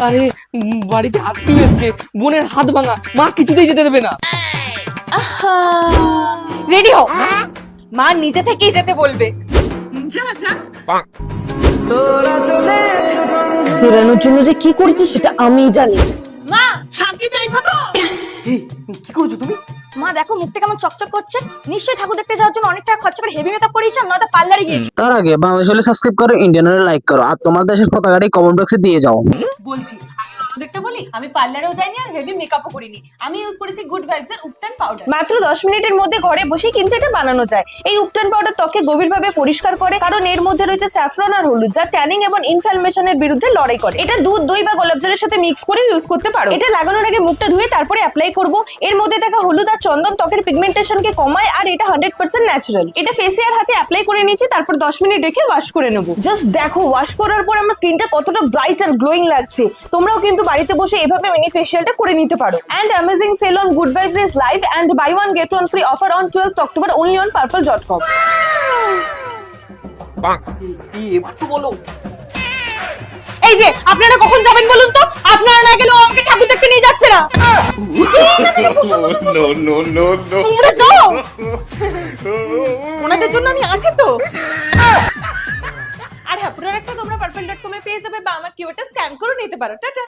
আরে বাড়িতে আত্মীয় এসছে, বোনের হাত ভাঙা, মা কিছুতেই যেতে দেবে না। রেডি হও, মা নিজে থেকেই যেতে বলবে। বেরানোর জন্য যে কি করেছিস সেটা আমিই জানি। মা কি করছো তুমি? মা দেখো মুখটা কেমন চকচক করছে, নিশ্চয়ই ঠাকুর দেখতে যাওয়ার জন্য অনেক টাকা খরচা করে হেভি মেকআপ করিয়েছো, নয়তো পার্লারে গিয়েছি। তার আগে বাংলাদেশ হলে সাবস্ক্রাইব করো, ইন্ডিয়ান হলে লাইক করো, আর তোমার দেশের পতাকাটি কমেন্ট বক্সে দিয়ে যাও। বলছি আমি দেখতে বলি, আমি পার্লারেও যাইনি আর হেভি মেকআপও করিনি। আমি ইউজ করেছি গুড ভাইবস এর উপটান পাউডার। মাত্র 10 মিনিটের মধ্যে ঘরে বসে কিন্তু এটা বানানো যায়। এই উপটান পাউডার ত্বকে গভীরভাবে পরিষ্কার করে, কারণ এর মধ্যে রয়েছে স্যাফরন আর হলুদ, যা ট্যানিং এবং ইনফ্ল্যামেশনের বিরুদ্ধে লড়াই করে। এটা দুধ, দই বা গোলাপ জলের সাথে মিক্স করে ইউজ করতে পারো। এটা লাগানোর আগে মুখটা ধুয়ে তারপরে অ্যাপ্লাই করব। এর মধ্যে থাকা হলুদ আর চন্দন ত্বকের পিগমেন্টেশনকে কমায়, আর এটা 100% ন্যাচারাল। এটা ফেসে আর হাতে অ্যাপ্লাই করে নিয়েছি, তারপর 10 মিনিট রেখে ওয়াশ করে নেব। জাস্ট দেখো ওয়াশ করার পর আমার স্কিনটা কতটা ব্রাইট আর গ্লোয়িং লাগছে। তোমরাও কিন্তু বাড়িতে বসে এভাবে মিনি ফেশিয়ালটা করে নিতে পারো। And amazing sale on good vibes is live and buy one get one free offer on 12th October only on purple.com. এবার তো বলো। এই যে আপনারা কখন যাবেন বলুন তো? আপনারা না গেলেও আমাকে ঠাকুর দেখতে নিয়ে যাচ্ছে না। তোমরা যাও, ওনাদের জন্য আমি আছি তো। আর হ্যাঁ, প্রোডাক্টটা তোমরা purple.com এ পেয়ে যাবে, বা আমার কিউআরটা স্ক্যান করে নিতে পারো। টাটা।